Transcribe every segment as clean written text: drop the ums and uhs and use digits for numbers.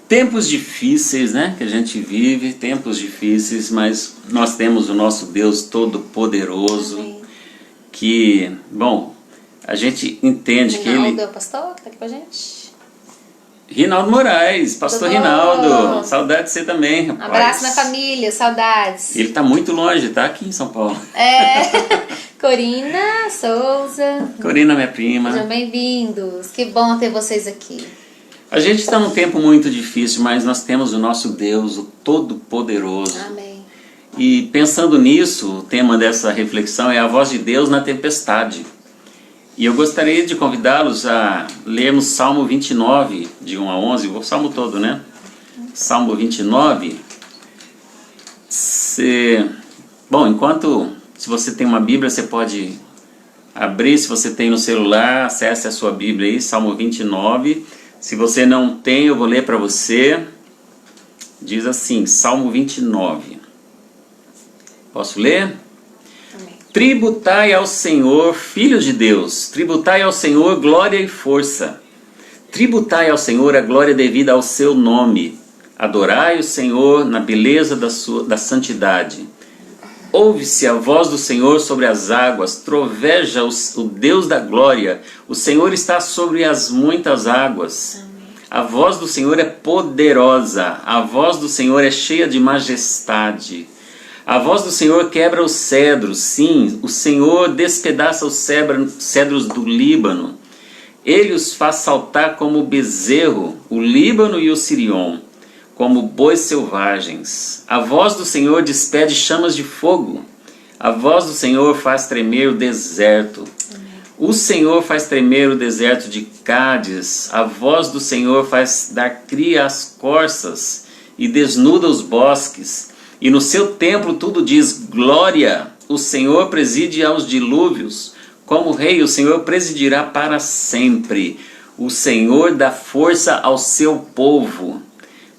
Tempos difíceis, né, que a gente vive, tempos difíceis, mas nós temos o nosso Deus Todo-Poderoso, que, bom, a gente entende que Ele... Rinaldo é o pastor que está aqui com a gente? Rinaldo Moraes, pastor Rinaldo, saudade de você também, rapaz. Abraço na família, saudades. Ele está muito longe, tá aqui em São Paulo. Corina Souza. Corina, minha prima. Sejam bem-vindos, que bom ter vocês aqui. A gente está num tempo muito difícil, mas nós temos o nosso Deus, o Todo-Poderoso. Amém. E pensando nisso, o tema dessa reflexão é a voz de Deus na tempestade. E eu gostaria de convidá-los a lermos Salmo 29, de 1 a 11, o Salmo todo, né? Salmo 29. Bom, se você tem uma Bíblia, você pode abrir. Se você tem no celular, acesse a sua Bíblia aí, Salmo 29. Se você não tem, eu vou ler para você. Diz assim, Salmo 29. Posso ler? Amém. Tributai ao Senhor, filhos de Deus, tributai ao Senhor glória e força. Tributai ao Senhor a glória devida ao seu nome. Adorai o Senhor na beleza da santidade. Ouve-se a voz do Senhor sobre as águas, troveja o Deus da glória. O Senhor está sobre as muitas águas. A voz do Senhor é poderosa, a voz do Senhor é cheia de majestade. A voz do Senhor quebra os cedros, sim, o Senhor despedaça os cedros do Líbano. Ele os faz saltar como o bezerro, o Líbano e o Sirion, como bois selvagens. A voz do Senhor despede chamas de fogo. A voz do Senhor faz tremer o deserto. O Senhor faz tremer o deserto de Cádiz. A voz do Senhor faz dar cria às corças e desnuda os bosques. E no seu templo tudo diz glória. O Senhor preside aos dilúvios. Como rei, o Senhor presidirá para sempre. O Senhor dá força ao seu povo.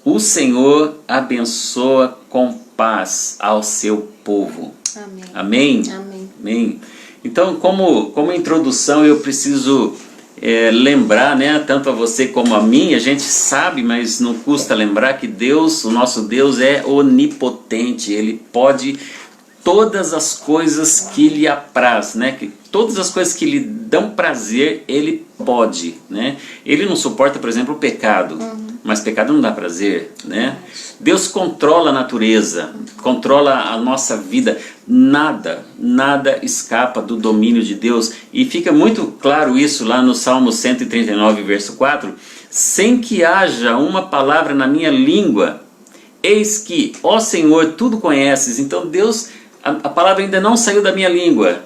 O Senhor abençoa com paz ao seu povo. Amém. Amém? Amém. Amém. Então, como introdução, eu preciso lembrar, né, tanto a você como a mim, a gente sabe, mas não custa lembrar que Deus, o nosso Deus é onipotente, Ele pode todas as coisas que lhe apraz, né, que todas as coisas que lhe dão prazer, Ele pode, né. Ele não suporta, por exemplo, o pecado, mas pecado não dá prazer, né. Deus controla a natureza, controla a nossa vida, nada escapa do domínio de Deus, e fica muito claro isso lá no Salmo 139, verso 4, sem que haja uma palavra na minha língua, eis que, ó Senhor, tudo conheces. Então Deus, a palavra ainda não saiu da minha língua,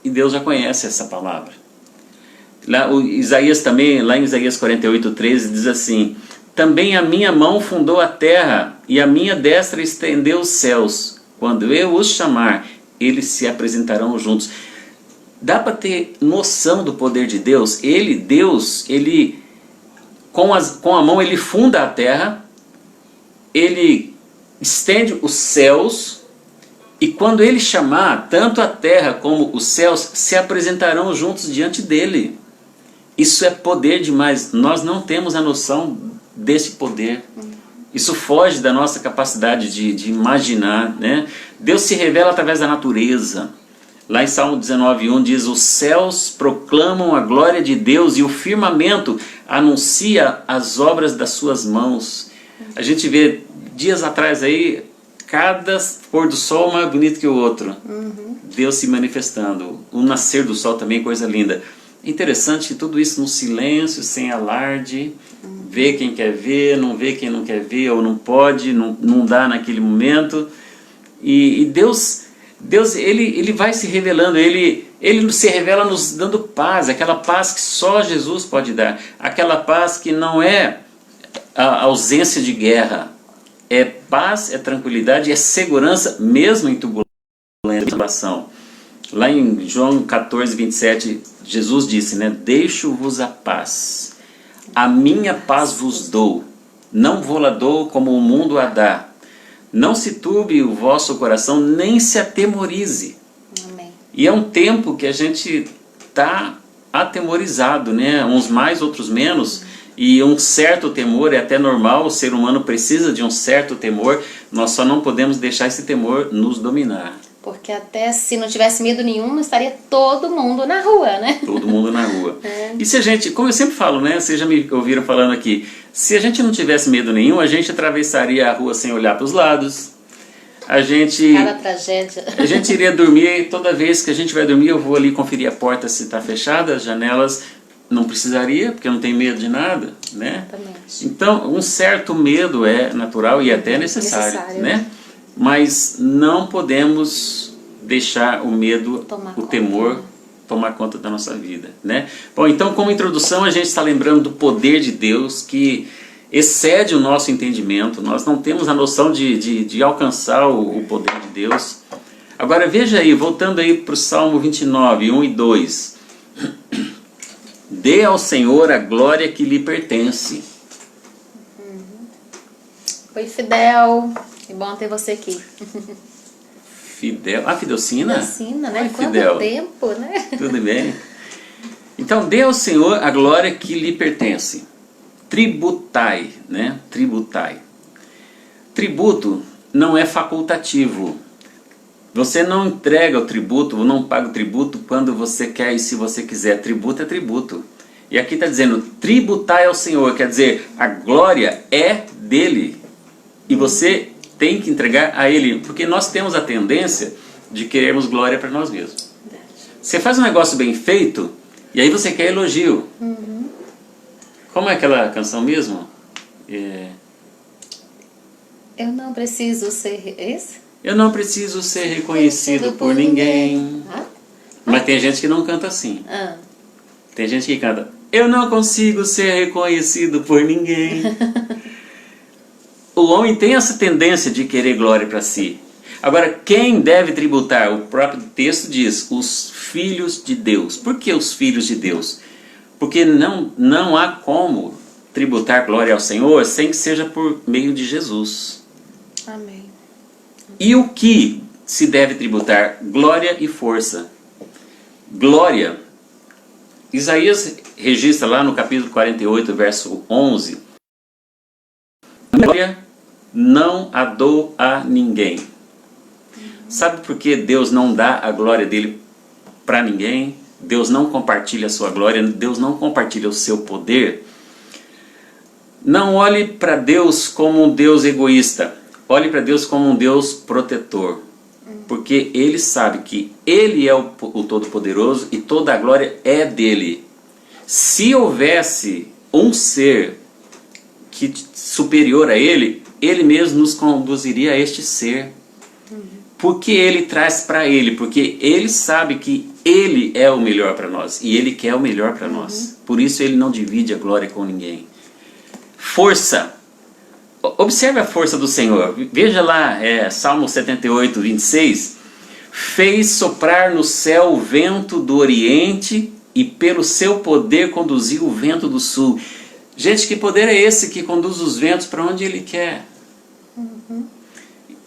e Deus já conhece essa palavra. Lá, Isaías também, lá em Isaías 48, 13, diz assim, também a minha mão fundou a terra, e a minha destra estendeu os céus. Quando eu os chamar, eles se apresentarão juntos. Dá para ter noção do poder de Deus? Deus, com a mão, ele funda a terra, ele estende os céus, e quando ele chamar, tanto a terra como os céus se apresentarão juntos diante dele. Isso é poder demais. Nós não temos a noção desse poder. Isso foge da nossa capacidade de imaginar, né? Deus se revela através da natureza. Lá em Salmo 19:1 diz, os céus proclamam a glória de Deus e o firmamento anuncia as obras das suas mãos. A gente vê dias atrás aí, cada pôr do sol mais bonito que o outro. Deus se manifestando. O nascer do sol também, coisa linda. Interessante que tudo isso no silêncio, sem alarde, vê quem quer ver, não vê quem não quer ver, ou não pode, não dá naquele momento. E Deus ele vai se revelando, ele se revela nos dando paz, aquela paz que só Jesus pode dar, aquela paz que não é a ausência de guerra, é paz, é tranquilidade, é segurança, mesmo em turbulência e tribulação. Lá em João 14, 27, Jesus disse, né, deixo-vos a paz, a minha paz vos dou, não vou-la dou como o mundo a dá. Não se turbe o vosso coração, nem se atemorize. Amém. E é um tempo que a gente está atemorizado, né? Uns mais, outros menos. E um certo temor é até normal, o ser humano precisa de um certo temor, nós só não podemos deixar esse temor nos dominar. Porque até se não tivesse medo nenhum, não estaria todo mundo na rua, né? Todo mundo na rua. E se a gente, como eu sempre falo, né? Vocês já me ouviram falando aqui, se a gente não tivesse medo nenhum, a gente atravessaria a rua sem olhar para os lados. Cada tragédia. A gente iria dormir, e toda vez que a gente vai dormir, eu vou ali conferir a porta se está fechada, as janelas, não precisaria, porque eu não tenho medo de nada, né? Exatamente. Então, um certo medo é natural e até necessário, né? Mas não podemos deixar o medo, o temor, tomar conta da nossa vida, né? Bom, então, como introdução, a gente está lembrando do poder de Deus que excede o nosso entendimento. Nós não temos a noção de alcançar o poder de Deus. Agora, veja aí, voltando aí para o Salmo 29, 1 e 2. Dê ao Senhor a glória que lhe pertence. Foi fidel. É bom ter você aqui. Fidel. Ah, Fidelcina? Fidelcina, né? Oi, Quanto Fidel. tempo, né? Tudo bem? Então, dê ao Senhor a glória que lhe pertence. Tributai, né? Tributai. Tributo não é facultativo. Você não entrega o tributo, não paga o tributo quando você quer e se você quiser. Tributo é tributo. E aqui está dizendo, tributai ao Senhor, quer dizer, a glória é dele. E você tem que entregar a ele, porque nós temos a tendência de querermos glória para nós mesmos. Você faz um negócio bem feito, e aí você quer elogio. Como é aquela canção mesmo? Eu não preciso ser... Esse? Eu não preciso ser reconhecido por ninguém. Mas tem gente que não canta assim. Tem gente que canta, eu não consigo ser reconhecido por ninguém. O homem tem essa tendência de querer glória para si. Agora, quem deve tributar? O próprio texto diz, os filhos de Deus. Por que os filhos de Deus? Porque não há como tributar glória ao Senhor sem que seja por meio de Jesus. Amém. E o que se deve tributar? Glória e força. Glória. Isaías registra lá no capítulo 48, verso 11. Glória não a dou a ninguém. Sabe por que Deus não dá a glória dele para ninguém? Deus não compartilha a sua glória, Deus não compartilha o seu poder. Não olhe para Deus como um Deus egoísta. Olhe para Deus como um Deus protetor. Porque Ele sabe que Ele é o Todo-Poderoso e toda a glória é dele. Se houvesse um ser superior a Ele, Ele mesmo nos conduziria a este ser. Porque Ele traz para Ele, porque Ele sabe que Ele é o melhor para nós e Ele quer o melhor para nós. Por isso Ele não divide a glória com ninguém. Força. Observe a força do Senhor. Veja lá, Salmo 78, 26. Fez soprar no céu o vento do oriente e pelo seu poder conduziu o vento do sul. Gente, que poder é esse que conduz os ventos para onde Ele quer?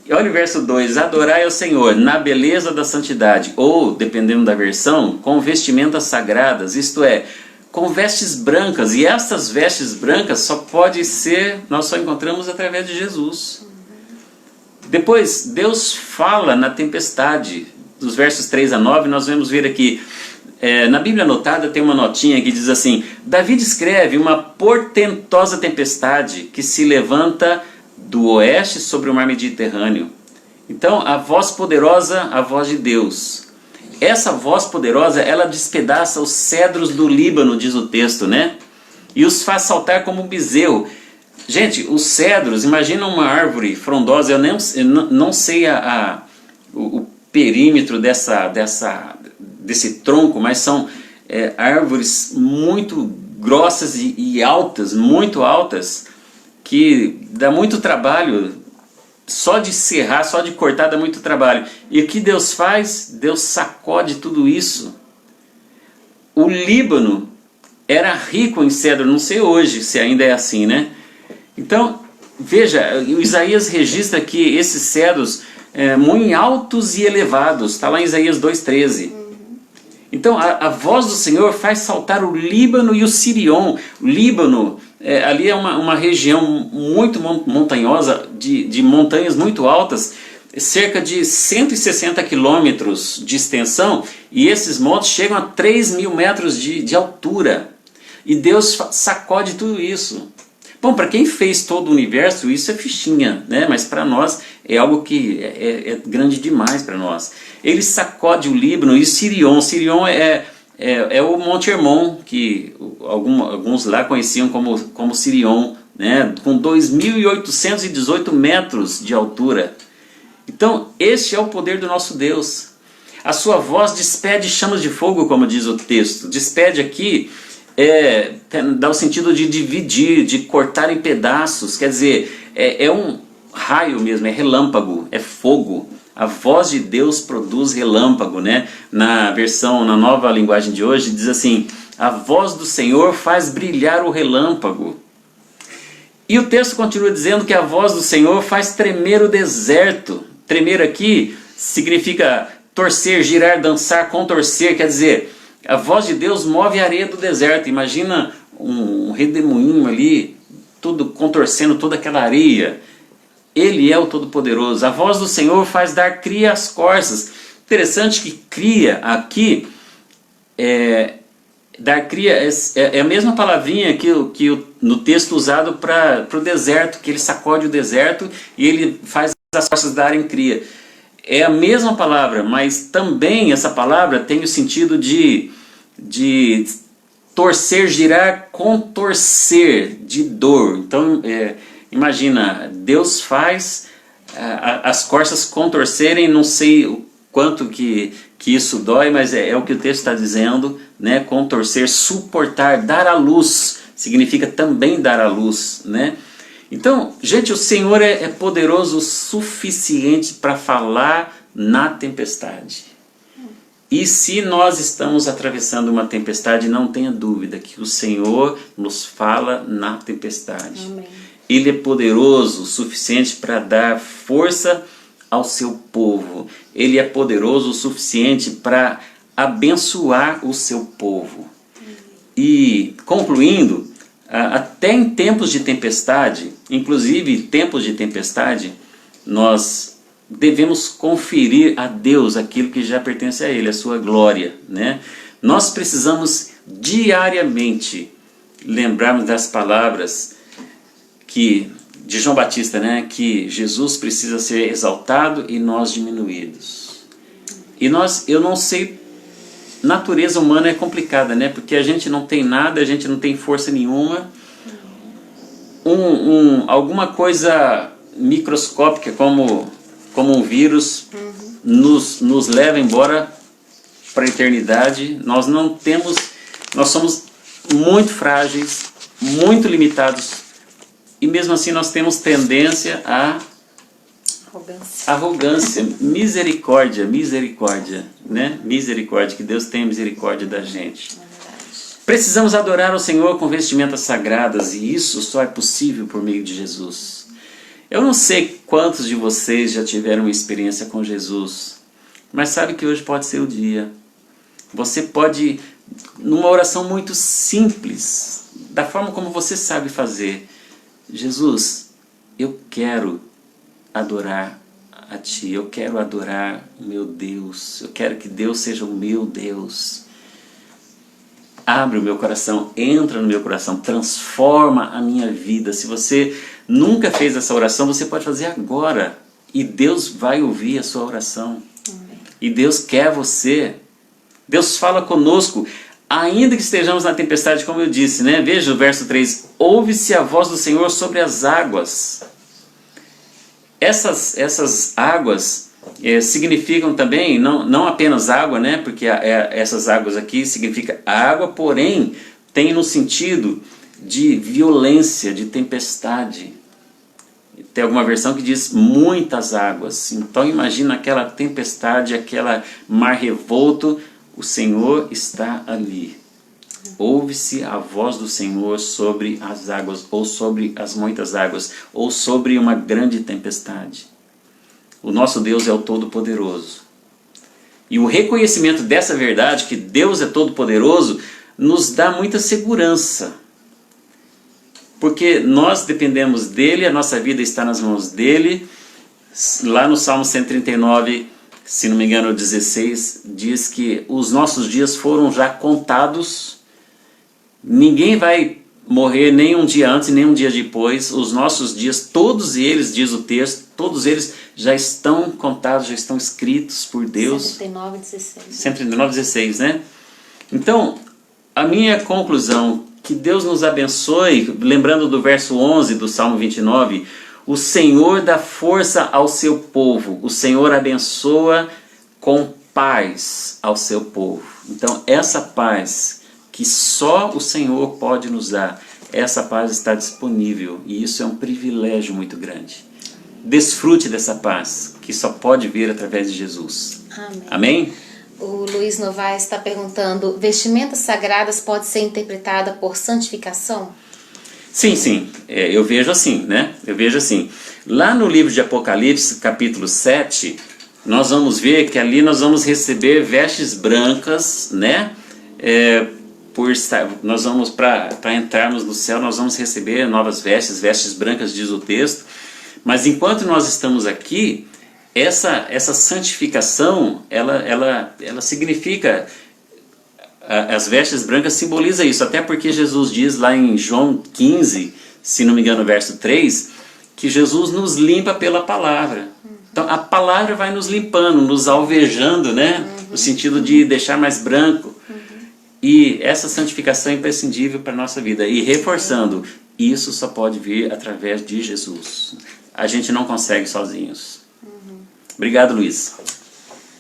E olha o verso 2. Adorai ao Senhor na beleza da santidade. Ou, dependendo da versão, com vestimentas sagradas. Isto é, com vestes brancas. E estas vestes brancas nós só encontramos através de Jesus. Depois, Deus fala na tempestade. Dos versos 3 a 9, nós vamos ver aqui. Na Bíblia anotada tem uma notinha que diz assim: Davi descreve uma portentosa tempestade que se levanta do oeste sobre o mar Mediterrâneo. Então, a voz poderosa, a voz de Deus. Essa voz poderosa, ela despedaça os cedros do Líbano, diz o texto, né? E os faz saltar como um bezerro. Gente, os cedros, imagina uma árvore frondosa, eu não sei o perímetro desse tronco, mas são árvores muito grossas e altas, muito altas, que dá muito trabalho, só de serrar, só de cortar dá muito trabalho. E o que Deus faz? Deus sacode tudo isso. O Líbano era rico em cedro, não sei hoje se ainda é assim, né? Então, veja, o Isaías registra que esses cedros muito altos e elevados, está lá em Isaías 2,13. Então, a voz do Senhor faz saltar o Líbano e o Sirion. O Líbano ali é uma região muito montanhosa, de montanhas muito altas, cerca de 160 quilômetros de extensão, e esses montes chegam a 3.000 metros de altura. E Deus sacode tudo isso. Bom, para quem fez todo o universo, isso é fichinha, né? Mas para nós é algo que é grande demais para nós. Ele sacode o Líbano e Sirion. Sirion é o Monte Hermon, que alguns lá conheciam como Sirion, né? Com 2.818 metros de altura. Então, este é o poder do nosso Deus. A sua voz despede chamas de fogo, como diz o texto. Despede aqui dá o sentido de dividir, de cortar em pedaços. Quer dizer, é um raio mesmo, é relâmpago, é fogo. A voz de Deus produz relâmpago, né? Na nova linguagem de hoje, diz assim: a voz do Senhor faz brilhar o relâmpago. E o texto continua dizendo que a voz do Senhor faz tremer o deserto. Tremer aqui significa torcer, girar, dançar, contorcer. Quer dizer, a voz de Deus move a areia do deserto. Imagina um redemoinho ali, tudo contorcendo toda aquela areia. Ele é o Todo-Poderoso. A voz do Senhor faz dar cria às corças. Interessante que cria aqui, dar cria é a mesma palavrinha que no texto usado para o deserto, que ele sacode o deserto e ele faz as corças darem cria. É a mesma palavra, mas também essa palavra tem o sentido de torcer, girar, contorcer, de dor. Então, imagina, Deus faz as corças contorcerem, não sei o quanto que isso dói, mas é o que o texto está dizendo, né? Contorcer, suportar, dar à luz, significa também dar à luz, né? Então, gente, o Senhor é poderoso o suficiente para falar na tempestade. E se nós estamos atravessando uma tempestade, não tenha dúvida que o Senhor nos fala na tempestade. Amém. Ele é poderoso o suficiente para dar força ao seu povo. Ele é poderoso o suficiente para abençoar o seu povo. E concluindo, até em tempos de tempestade, inclusive tempos de tempestade, nós devemos conferir a Deus aquilo que já pertence a Ele, a sua glória, né? Nós precisamos diariamente lembrarmos das palavras de João Batista, né? Que Jesus precisa ser exaltado e nós diminuídos. E eu não sei, natureza humana é complicada, né? Porque a gente não tem nada, a gente não tem força nenhuma. Alguma coisa microscópica como um vírus nos leva embora para a eternidade. Nós somos muito frágeis, muito limitados, e mesmo assim nós temos tendência a arrogância, misericórdia, né? Misericórdia, que Deus tenha misericórdia da gente. Precisamos adorar ao Senhor com vestimentas sagradas, e isso só é possível por meio de Jesus. Eu não sei quantos de vocês já tiveram uma experiência com Jesus, mas sabe que hoje pode ser o dia. Você pode, numa oração muito simples, da forma como você sabe fazer: Jesus, eu quero adorar a Ti, eu quero adorar o meu Deus, eu quero que Deus seja o meu Deus. Abre o meu coração, entra no meu coração, transforma a minha vida. Se você nunca fez essa oração, você pode fazer agora. E Deus vai ouvir a sua oração. Amém. E Deus quer você. Deus fala conosco, ainda que estejamos na tempestade, como eu disse, né? Veja o verso 3. Ouve-se a voz do Senhor sobre as águas. Essas águas significam também, não apenas água, né? Porque essas águas aqui significa água, porém tem no sentido de violência, de tempestade. Tem alguma versão que diz muitas águas. Então imagina aquela tempestade, aquele mar revolto, o Senhor está ali. Ouve-se a voz do Senhor sobre as águas, ou sobre as muitas águas, ou sobre uma grande tempestade. O nosso Deus é o Todo-Poderoso. E o reconhecimento dessa verdade, que Deus é Todo-Poderoso, nos dá muita segurança. porque nós dependemos dele, a nossa vida está nas mãos dele. Lá no Salmo 139, se não me engano, 16, diz que os nossos dias foram já contados. Ninguém vai morrer nem um dia antes, nem um dia depois. Os nossos dias, todos eles, diz o texto, todos eles já estão contados, já estão escritos por Deus. 139:16. 139:16, né? Então, a minha conclusão, que Deus nos abençoe, lembrando do verso 11 do Salmo 29, o Senhor dá força ao seu povo, o Senhor abençoa com paz ao seu povo. Então, essa paz que só o Senhor pode nos dar, essa paz está disponível, e isso é um privilégio muito grande. Desfrute dessa paz, que só pode vir através de Jesus. Amém. Amém? O Luiz Novaes está perguntando, vestimentas sagradas pode ser interpretada por santificação? Sim, sim, eu vejo assim, né? Eu vejo assim. Lá no livro de Apocalipse, capítulo 7, nós vamos ver que ali nós vamos receber vestes brancas, né? Nós vamos, para entrarmos no céu, nós vamos receber novas vestes brancas, diz o texto. Mas enquanto nós estamos aqui, essa santificação, ela significa, as vestes brancas simbolizam isso, até porque Jesus diz lá em João 15, se não me engano, verso 3, que Jesus nos limpa pela palavra. Então a palavra vai nos limpando, nos alvejando, né? No sentido de deixar mais branco. E essa santificação é imprescindível para a nossa vida. E reforçando, isso só pode vir através de Jesus. A gente não consegue sozinhos. Obrigado, Luiz.